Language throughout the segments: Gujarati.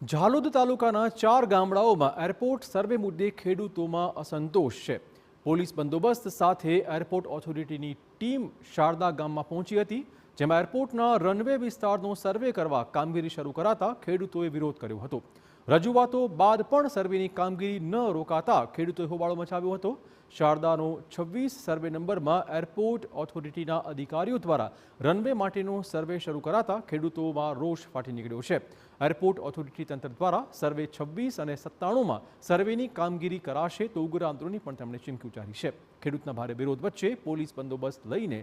ઝાલોદ તાલુકાના 4 ગામડાઓમાં એરપોર્ટ સર્વે મુદ્દે ખેડૂતોમાં અસંતોષ છે। પોલીસ બંદોબસ્ત સાથે એરપોર્ટ ઓથોરિટીની ટીમ શારદા ગામમાં પહોંચી હતી, જેમાં એરપોર્ટના રનવે વિસ્તારનો સર્વે કરવા કામગીરી શરૂ કરાતા ખેડૂતોએ વિરોધ કર્યો હતો। રજૂઆતો બાદ પણ સર્વેની કામગીરી ન રોકાતા ખેડૂતોએ હોબાળો મચાવ્યો હતો। શારદાનો 26 સર્વે નંબરમાં એરપોર્ટ ઓથોરિટીના અધિકારીઓ દ્વારા રનવે માટેનો સર્વે શરૂ કરાતા ખેડૂતોમાં રોષ ફાટી નીકળ્યો છે। એરપોર્ટ ઓથોરિટી તંત્ર દ્વારા સર્વે 26 અને 97માં સર્વેની કામગીરી કરાશે તો ઉગ્ર આંદોલનની પણ તેમણે ચીમકી ઉચ્ચારી છે। ખેડૂતના ભારે વિરોધ વચ્ચે પોલીસ બંદોબસ્ત લઈને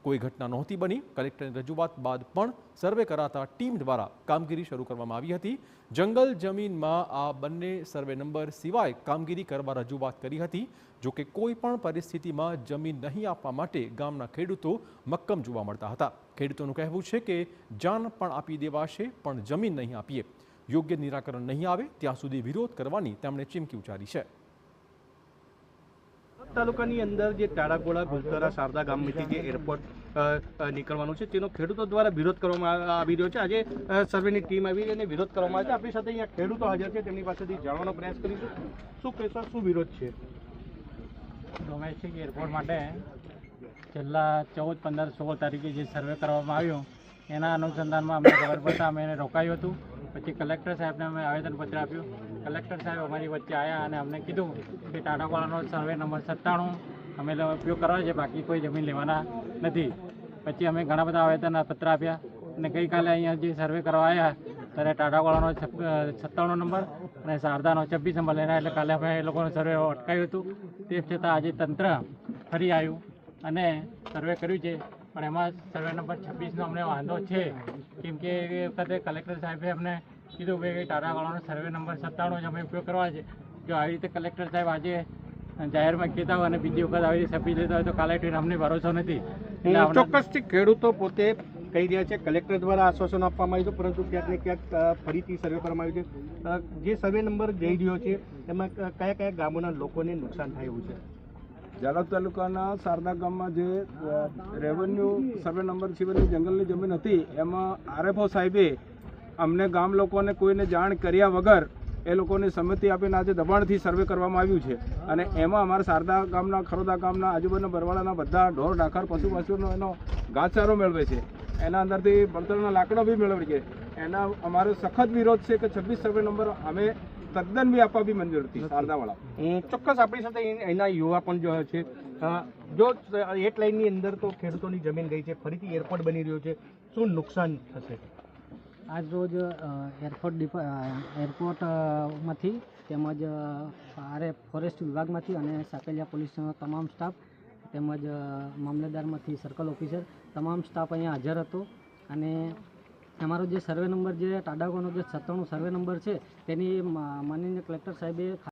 કોઈ ઘટના નહોતી બની। કલેક્ટરની રજૂઆત બાદ પણ સર્વે કરાતા ટીમ દ્વારા કામગીરી શરૂ કરવામાં આવી હતી। જંગલ જમીનમાં આ બંને સર્વે નંબર સિવાય કામગીરી કરવા રજૂઆત કરી હતી, જોકે કોઈ પણ પરિસ્થિતિમાં જમીન નહીં આપવા માટે ગામના ખેડૂતો મક્કમ જોવા મળતા હતા। ખેડૂતોનું કહેવું છે કે જાન પણ આપી દેવાશે પણ જમીન નહીં આપીએ। યોગ્ય નિરાકરણ નહીં આવે ત્યાં સુધી વિરોધ કરવાની તેમણે ચીમકી ઉચ્ચારી છે। તાલુકાની અંદર જે ટાળાગોળા ગુલતરા શારદા ગામમાંથી જે એરપોર્ટ નીકળવાનું છે તેનો ખેડૂતો દ્વારા વિરોધ કરવામાં આવી રહ્યો છે। આજે સર્વેની ટીમ આવી અને વિરોધ કરવામાં આવે છે। આપણી સાથે અહીંયા ખેડૂતો હાજર છે, તેમની પાસેથી જાણવાનો પ્રયાસ કરીશું। શું કહેશો, શું વિરોધ છે? ડોમેસ્ટિક એરપોર્ટ માટે છેલ્લા 14, 15, 16 તારીખે જે સર્વે કરવામાં આવ્યો એના અનુસંધાનમાં અમને ખબર પડતા અમે એને રોકાયું હતું। પછી કલેક્ટર સાહેબને અમે આવેદનપત્ર આપ્યું। કલેક્ટર સાહેબ અમારી વચ્ચે આવ્યા અને અમને કીધું કે ટાટાવાળાનો સર્વે નંબર 97 અમે ઉપયોગ કરવા છે, બાકી કોઈ જમીન લેવાના નથી। પછી અમે ઘણા બધા આવેદનપત્ર આપ્યા અને ગઈકાલે અહીંયા જે સર્વે કરવા આવ્યા ત્યારે ટાટાવાળાનો 97 નંબર અને શારદાનો 26 નંબર લેના, એટલે કાલે અમે એ લોકોનું સર્વે અટકાવ્યું હતું। તે છતાં આજે તંત્ર ફરી આવ્યું અને સર્વે કર્યું છે, પણ એમાં સર્વે નંબર 26નો અમને વાંધો છે, કેમ કે એ વખતે કલેક્ટર સાહેબે અમને કીધું કે ટાટાવાળાનો સર્વે નંબર 97 જ અમે ઉપયોગ કરવા છે। જો આવી રીતે કલેક્ટર સાહેબ આજે જાહેરમાં કહેતા હોય અને બીજી વખત આવી રીતે છપી લેતા હોય તો કાલે અમને ભરોસો નથી। ચોક્કસથી ખેડૂતો પોતે કહી રહ્યા છે કલેક્ટર દ્વારા આશ્વાસન આપવામાં આવ્યું, પરંતુ ક્યાંક ને ક્યાંક ફરીથી સર્વે કરવામાં આવ્યું છે। જે સર્વે નંબર જઈ રહ્યો છે એમાં કયા કયા ગામોના લોકોને નુકસાન થાય એવું છે? ઝાલોદ તાલુકાના શારદા ગામમાં જે રેવન્યુ સર્વે નંબર સિવાયની જંગલની જમીન હતી એમાં આરએફઓ સાહેબે અમને ગામ લોકોને કોઈને જાણ કર્યા વગર એ લોકોની સંમતિ આપીને આજે દબાણથી સર્વે કરવામાં આવ્યું છે। અને એમાં અમારા શારદા ગામના, ખરોદા ગામના, આજુબાજુના બરવાડાના બધા ઢોર ઢાખર પશુ પશુઓનો એનો ઘાસચારો મેળવે છે, એના અંદરથી ભણતરના લાકડો બી મેળવે છે। એના અમારો સખત વિરોધ છે કે 26 સર્વે નંબર અમે તદ્દન બી આપવા બી મંજૂર હતી શારદાવાળા। ચોક્કસ આપણી સાથે એના યુવા પણ જો છે, જો એક લાઇનની અંદર તો ખેડૂતોની જમીન ગઈ છે, ફરીથી એરપોર્ટ બની રહ્યો છે, શું નુકસાન થશે? આજ રોજ એરપોર્ટમાંથી તેમજ ફોરેસ્ટ વિભાગમાંથી અને સાકલિયા પોલીસનો તમામ સ્ટાફ તેમજ મામલતદારમાંથી સર્કલ ઓફિસર તમામ સ્ટાફ અહીંયા હાજર હતો। અને અમારો જે સર્વે નંબર જે ટાડાકોનો જે 97 સર્વે નંબર છે તેની માનનીય કલેક્ટર સાહેબે